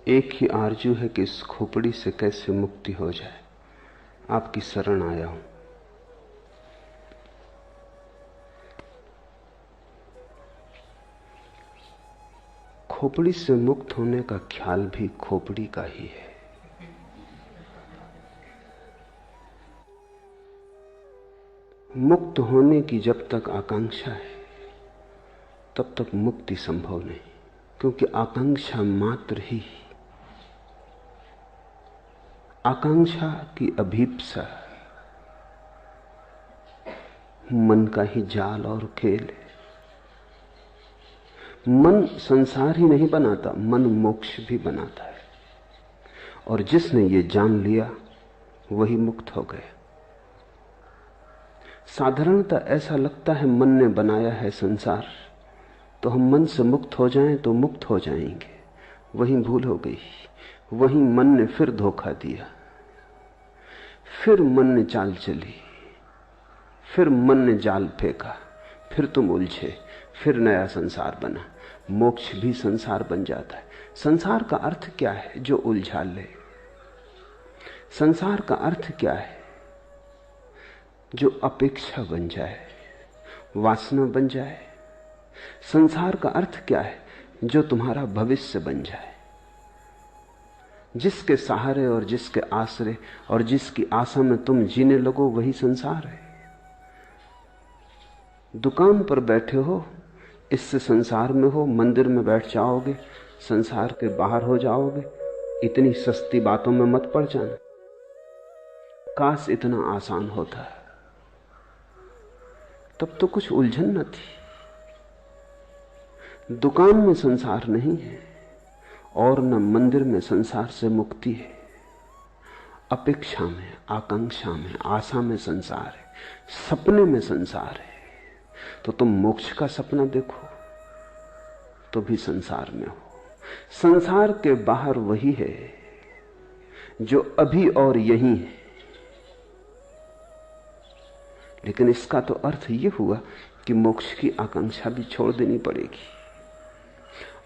एक ही आरजू है कि इस खोपड़ी से कैसे मुक्ति हो जाए। आपकी शरण आया हूं। खोपड़ी से मुक्त होने का ख्याल भी खोपड़ी का ही है। मुक्त होने की जब तक आकांक्षा है तब तक मुक्ति संभव नहीं, क्योंकि आकांक्षा मात्र ही, आकांक्षा की अभीप्सा मन का ही जाल और खेल है। मन संसार ही नहीं बनाता, मन मोक्ष भी बनाता है। और जिसने ये जान लिया वही मुक्त हो गया। साधारणतः ऐसा लगता है मन ने बनाया है संसार, तो हम मन से मुक्त हो जाएं तो मुक्त हो जाएंगे। वही भूल हो गई। वही मन ने फिर धोखा दिया, फिर मन ने चाल चली, फिर मन ने जाल फेंका, फिर तुम उलझे, फिर नया संसार बना। मोक्ष भी संसार बन जाता है। संसार का अर्थ क्या है? जो उलझा ले। संसार का अर्थ क्या है? जो अपेक्षा बन जाए, वासना बन जाए। संसार का अर्थ क्या है? जो तुम्हारा भविष्य बन जाए। जिसके सहारे और जिसके आश्रय और जिसकी आशा में तुम जीने लगो, वही संसार है। दुकान पर बैठे हो, इससे संसार में हो। मंदिर में बैठ जाओगे, संसार के बाहर हो जाओगे। इतनी सस्ती बातों में मत पड़ जाना। काश इतना आसान होता, तब तो कुछ उलझन न थी। दुकान में संसार नहीं है और न मंदिर में संसार से मुक्ति है। अपेक्षा में, आकांक्षा में, आशा में संसार है, सपने में संसार है। तो तुम मोक्ष का सपना देखो तो भी संसार में हो। संसार के बाहर वही है जो अभी और यही है। लेकिन इसका तो अर्थ यह हुआ कि मोक्ष की आकांक्षा भी छोड़ देनी पड़ेगी।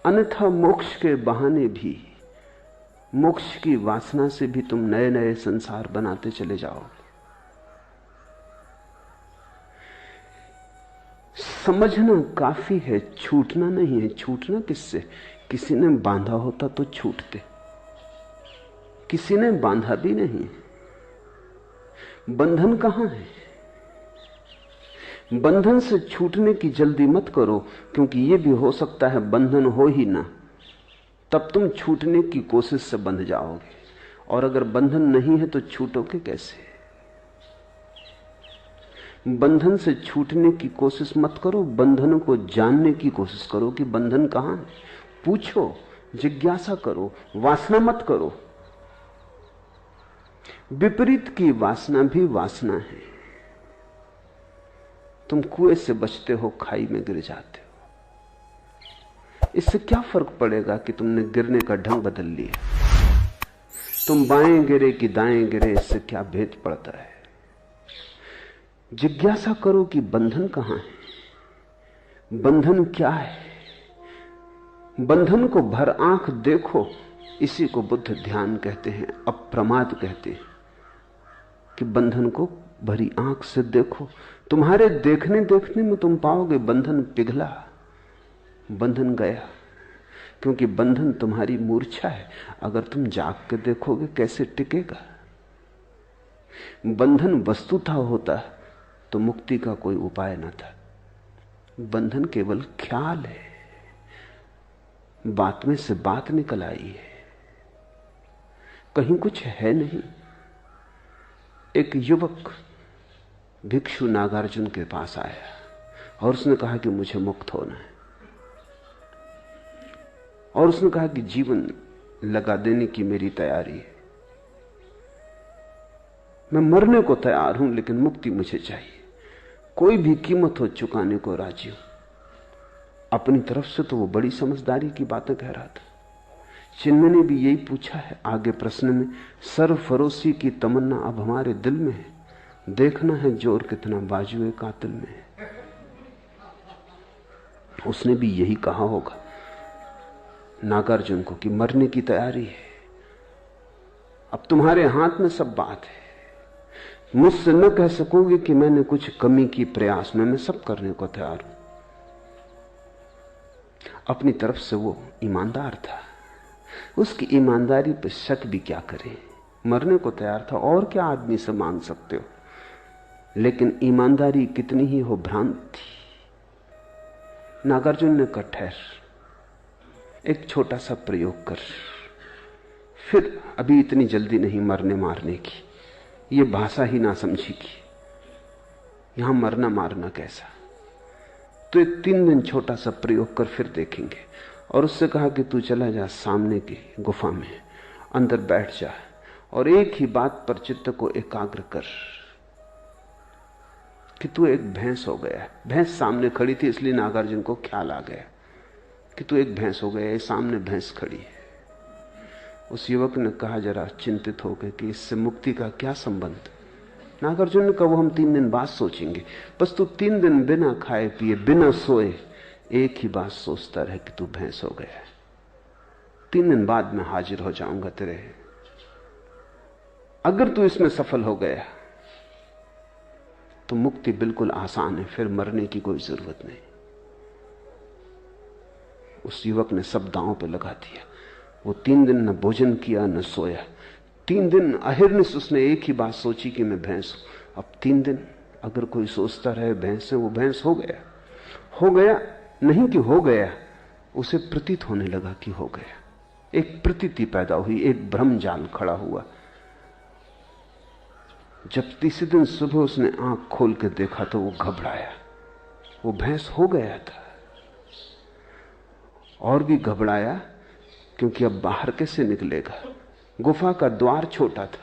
अन्यथा मोक्ष के बहाने भी, मोक्ष की वासना से भी तुम नए नए संसार बनाते चले जाओगे। समझना काफी है, छूटना नहीं है। छूटना किससे? किसी ने बांधा होता तो छूटते, किसी ने बांधा भी नहीं। बंधन कहां है? बंधन से छूटने की जल्दी मत करो, क्योंकि यह भी हो सकता है बंधन हो ही ना, तब तुम छूटने की कोशिश से बंध जाओगे। और अगर बंधन नहीं है तो छूटोगे कैसे? बंधन से छूटने की कोशिश मत करो, बंधन को जानने की कोशिश करो कि बंधन कहां है। पूछो, जिज्ञासा करो, वासना मत करो। विपरीत की वासना भी वासना है। तुम कुएं से बचते हो, खाई में गिर जाते हो। इससे क्या फर्क पड़ेगा कि तुमने गिरने का ढंग बदल लिया? तुम बाएं गिरे कि दाएं गिरे, इससे क्या भेद पड़ता है? जिज्ञासा करो कि बंधन कहां है, बंधन क्या है। बंधन को भर आंख देखो। इसी को बुद्ध ध्यान कहते हैं, अप्रमाद कहते हैं कि बंधन को भरी आंख से देखो। तुम्हारे देखने देखने में तुम पाओगे बंधन पिघला, बंधन गया। क्योंकि बंधन तुम्हारी मूर्छा है। अगर तुम जाग के देखोगे कैसे टिकेगा? बंधन वस्तुतः होता तो मुक्ति का कोई उपाय न था। बंधन केवल ख्याल है, बात में से बात निकल आई है, कहीं कुछ है नहीं। एक युवक भिक्षु नागार्जुन के पास आया और उसने कहा कि मुझे मुक्त होना है। और उसने कहा कि जीवन लगा देने की मेरी तैयारी है, मैं मरने को तैयार हूं, लेकिन मुक्ति मुझे चाहिए। कोई भी कीमत हो चुकाने को राजी हूं। अपनी तरफ से तो वो बड़ी समझदारी की बातें कह रहा था। चिन्मय ने भी यही पूछा है आगे प्रश्न में, सरफरोशी की तमन्ना अब हमारे दिल में है, देखना है जोर कितना बाजुए कातिल में है। उसने भी यही कहा होगा। नागार्जुन को कि मरने की तैयारी है, अब तुम्हारे हाथ में सब बात है। मुझसे न कह सकोगे कि मैंने कुछ कमी की प्रयास में, मैं सब करने को तैयार हूं। अपनी तरफ से वो ईमानदार था, उसकी ईमानदारी पे शक भी क्या करें। मरने को तैयार था, और क्या आदमी से मांग सकते हो। लेकिन ईमानदारी कितनी ही हो भ्रांत थी। नागार्जुन ने कहा ठहर, एक छोटा सा प्रयोग कर, फिर अभी इतनी जल्दी नहीं मरने मारने की, ये भाषा ही ना समझेगी, यहां मरना मारना कैसा। तो एक 3 दिन छोटा सा प्रयोग कर, फिर देखेंगे। और उससे कहा कि तू चला जा सामने की गुफा में, अंदर बैठ जा और एक ही बात पर चित्त को एकाग्र कर कि तू एक भैंस हो गया है। भैंस सामने खड़ी थी, इसलिए नागार्जुन को ख्याल आ गया कि तू एक भैंस हो गया है, सामने भैंस खड़ी है। उस युवक ने कहा जरा चिंतित होकर कि इससे मुक्ति का क्या संबंध। नागार्जुन ने कहा वो हम 3 दिन बाद सोचेंगे, बस तू 3 दिन बिना खाए पिए बिना सोए एक ही बात सोचता रहे कि तू भैंस हो गया है। 3 दिन बाद मैं हाजिर हो जाऊंगा तेरे। अगर तू इसमें सफल हो गया तो मुक्ति बिल्कुल आसान है, फिर मरने की कोई जरूरत नहीं। उस युवक ने सब दांव पे लगा दिया। वो 3 दिन न भोजन किया न सोया। 3 दिन अहिर्निश उसने एक ही बात सोची कि मैं भैंस हूं। अब 3 दिन अगर कोई सोचता रहे भैंस है, वो भैंस हो गया। हो गया नहीं कि हो गया, उसे प्रतीत होने लगा कि हो गया। एक प्रतीति पैदा हुई, एक भ्रम जाल खड़ा हुआ। जब तीसरे दिन सुबह उसने आंख खोल के देखा तो वो घबराया, वो भैंस हो गया था। और भी घबराया क्योंकि अब बाहर कैसे निकलेगा। गुफा का द्वार छोटा था,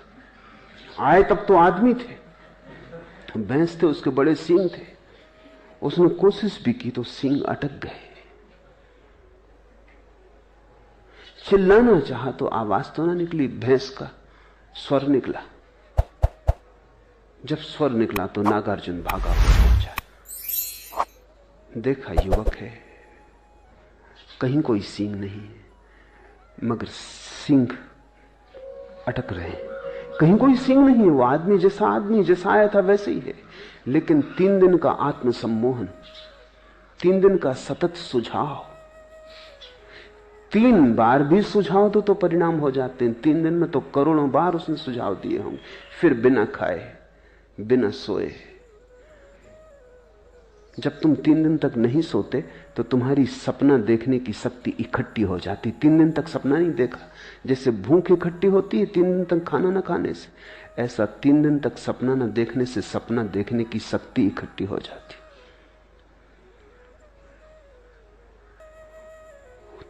आए तब तो आदमी थे, भैंस थे, उसके बड़े सींग थे। उसने कोशिश भी की तो सींग अटक गए। चिल्लाना चाहा तो आवाज तो ना निकली, भैंस का स्वर निकला। जब स्वर निकला तो नागार्जुन भागा पहुंचा। देखा युवक है, कहीं कोई सींग नहीं है, मगर सींग अटक रहे हैं। कहीं कोई सींग नहीं है, वो आदमी जैसा आया था वैसे ही है। लेकिन 3 दिन का आत्मसम्मोहन, 3 दिन का सतत सुझाव, 3 बार भी सुझाव तो परिणाम हो जाते हैं। 3 दिन में तो करोड़ों बार उसने सुझाव दिए होंगे। फिर बिना खाए बिना सोए। जब तुम 3 दिन तक नहीं सोते तो तुम्हारी सपना देखने की शक्ति इकट्ठी हो जाती। 3 दिन तक सपना नहीं देखा, जैसे भूख इकट्ठी होती है 3 दिन तक खाना ना खाने से, ऐसा 3 दिन तक सपना ना देखने से सपना देखने की शक्ति इकट्ठी हो जाती।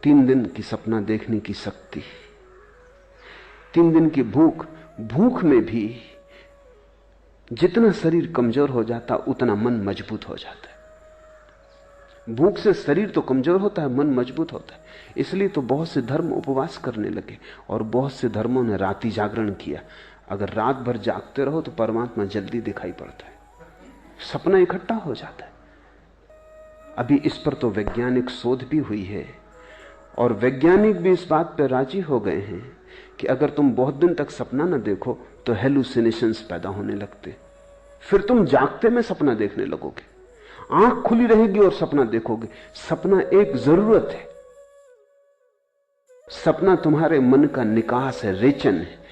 3 दिन की सपना देखने की शक्ति, 3 दिन की भूख। भूख में भी जितना शरीर कमजोर हो जाता उतना मन मजबूत हो जाता है। भूख से शरीर तो कमजोर होता है, मन मजबूत होता है। इसलिए तो बहुत से धर्म उपवास करने लगे और बहुत से धर्मों ने रात्रि जागरण किया। अगर रात भर जागते रहो तो परमात्मा जल्दी दिखाई पड़ता है, सपना इकट्ठा हो जाता है। अभी इस पर तो वैज्ञानिक शोध भी हुई है और वैज्ञानिक भी इस बात पर राजी हो गए हैं कि अगर तुम बहुत दिन तक सपना न देखो तो हेलुसिनेशंस पैदा होने लगते, फिर तुम जागते में सपना देखने लगोगे, आंख खुली रहेगी और सपना देखोगे। सपना एक जरूरत है, सपना तुम्हारे मन का निकास है, रेचन है।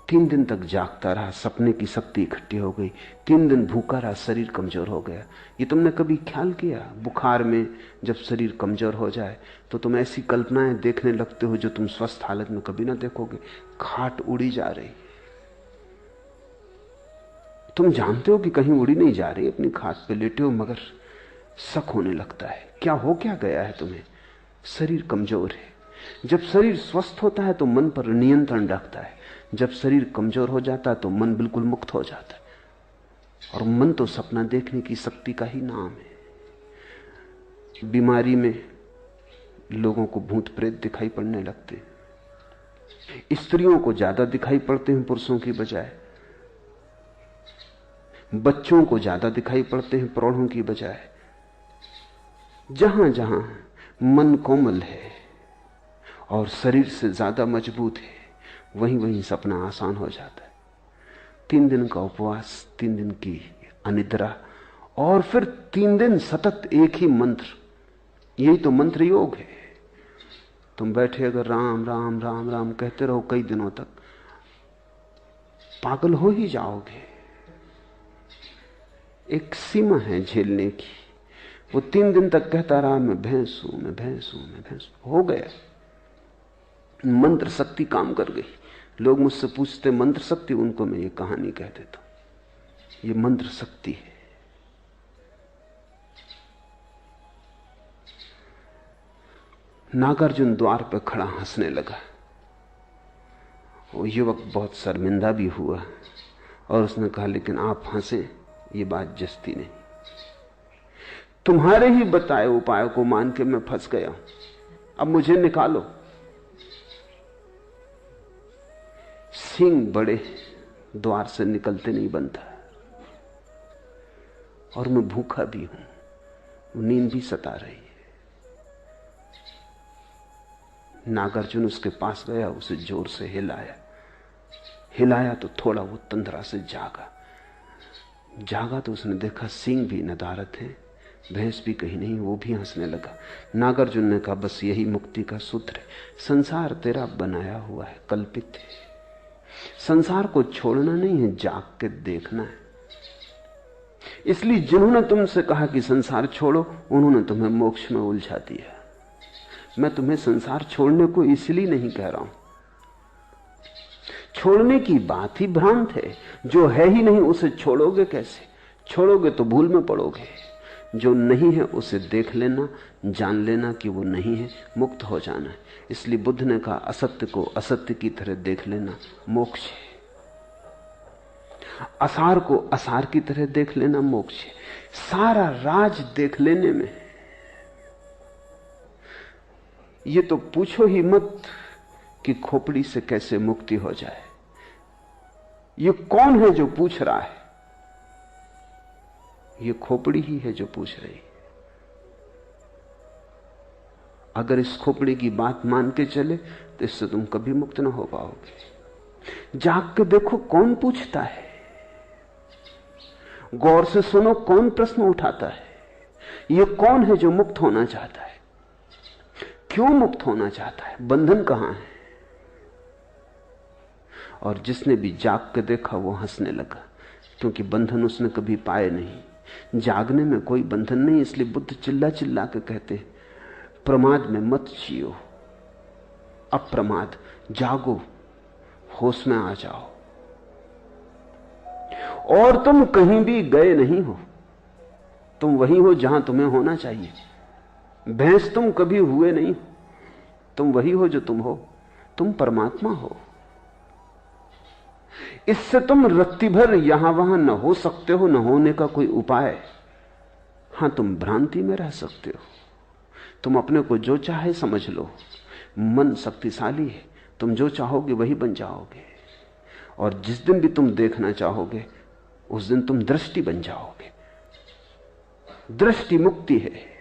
3 दिन तक जागता रहा, सपने की शक्ति इकट्ठी हो गई। 3 दिन भूखा रहा, शरीर कमजोर हो गया। ये तुमने कभी ख्याल किया? बुखार में जब शरीर कमजोर हो जाए तो तुम ऐसी कल्पनाएं देखने लगते हो जो तुम स्वस्थ हालत में कभी ना देखोगे। खाट उड़ी जा रही, तुम जानते हो कि कहीं उड़ी नहीं जा रही, अपनी खाट पे लेटे हो, मगर शक होने लगता है क्या गया है तुम्हें। शरीर कमजोर है। जब शरीर स्वस्थ होता है तो मन पर नियंत्रण रखता है, जब शरीर कमजोर हो जाता है तो मन बिल्कुल मुक्त हो जाता है। और मन तो सपना देखने की शक्ति का ही नाम है। बीमारी में लोगों को भूत प्रेत दिखाई पड़ने लगते हैं, स्त्रियों को ज्यादा दिखाई पड़ते हैं पुरुषों की बजाय, बच्चों को ज्यादा दिखाई पड़ते हैं प्रौढ़ों की बजाय। जहां जहां मन कोमल है और शरीर से ज्यादा मजबूत है, वहीं वहीं सपना आसान हो जाता है। 3 दिन का उपवास, 3 दिन की अनिद्रा, और फिर 3 दिन सतत एक ही मंत्र। यही तो मंत्र योग है। तुम बैठे अगर राम राम राम राम कहते रहो कई दिनों तक, पागल हो ही जाओगे। एक सीमा है झेलने की। वो 3 दिन तक कहता रहा मैं भैंस हूं, मैं भैंस हूं, मैं भैंस हूं। हो गया, मंत्र शक्ति काम कर गई। लोग मुझसे पूछते मंत्र शक्ति, उनको मैं ये कहानी कह देता हूं, ये मंत्र शक्ति है। नागार्जुन द्वार पर खड़ा हंसने लगा। वो युवक बहुत शर्मिंदा भी हुआ और उसने कहा लेकिन आप हंसे, ये बात जस्ती नहीं। तुम्हारे ही बताए उपाय को मान के मैं फंस गया हूं, अब मुझे निकालो। सींग बड़े, द्वार से निकलते नहीं बनता, और मैं भूखा भी हूं, नींद भी सता रही है। नागार्जुन उसके पास गया, उसे जोर से हिलाया तो थोड़ा वो तंद्रा से जागा तो उसने देखा सींग भी नदारत है, भैंस भी कहीं नहीं। वो भी हंसने लगा। नागार्जुन ने कहा बस यही मुक्ति का सूत्र है। संसार तेरा बनाया हुआ है, कल्पित है। संसार को छोड़ना नहीं है, जाग के देखना है। इसलिए जिन्होंने तुमसे कहा कि संसार छोड़ो, उन्होंने तुम्हें मोक्ष में उलझा दिया। मैं तुम्हें संसार छोड़ने को इसलिए नहीं कह रहा हूं। छोड़ने की बात ही भ्रांत है। जो है ही नहीं उसे छोड़ोगे कैसे? छोड़ोगे तो भूल में पड़ोगे। जो नहीं है उसे देख लेना, जान लेना कि वो नहीं है, मुक्त हो जाना है। इसलिए बुद्ध ने कहा असत्य को असत्य की तरह देख लेना मोक्ष है, असार को असार की तरह देख लेना मोक्ष है। सारा राज देख लेने में। ये तो पूछो ही मत कि खोपड़ी से कैसे मुक्ति हो जाए। ये कौन है जो पूछ रहा है? ये खोपड़ी ही है जो पूछ रही है। अगर इस खोपड़ी की बात मान के चले तो इससे तुम कभी मुक्त ना हो पाओगे। जाग के देखो कौन पूछता है, गौर से सुनो कौन प्रश्न उठाता है। ये कौन है जो मुक्त होना चाहता है? क्यों मुक्त होना चाहता है? बंधन कहां है? और जिसने भी जाग के देखा वो हंसने लगा, क्योंकि बंधन उसने कभी पाए नहीं। जागने में कोई बंधन नहीं। इसलिए बुद्ध चिल्ला चिल्ला के कहते प्रमाद में मत जियो, अप्रमाद जागो, होश में आ जाओ। और तुम कहीं भी गए नहीं हो, तुम वहीं हो जहां तुम्हें होना चाहिए। भैंस तुम कभी हुए नहीं, तुम वही हो जो तुम हो। तुम परमात्मा हो। इससे तुम रत्ती भर यहां वहां न हो सकते हो, न होने का कोई उपाय। हां, तुम भ्रांति में रह सकते हो। तुम अपने को जो चाहे समझ लो। मन शक्तिशाली है, तुम जो चाहोगे वही बन जाओगे। और जिस दिन भी तुम देखना चाहोगे उस दिन तुम दृष्टि बन जाओगे। दृष्टि मुक्ति है।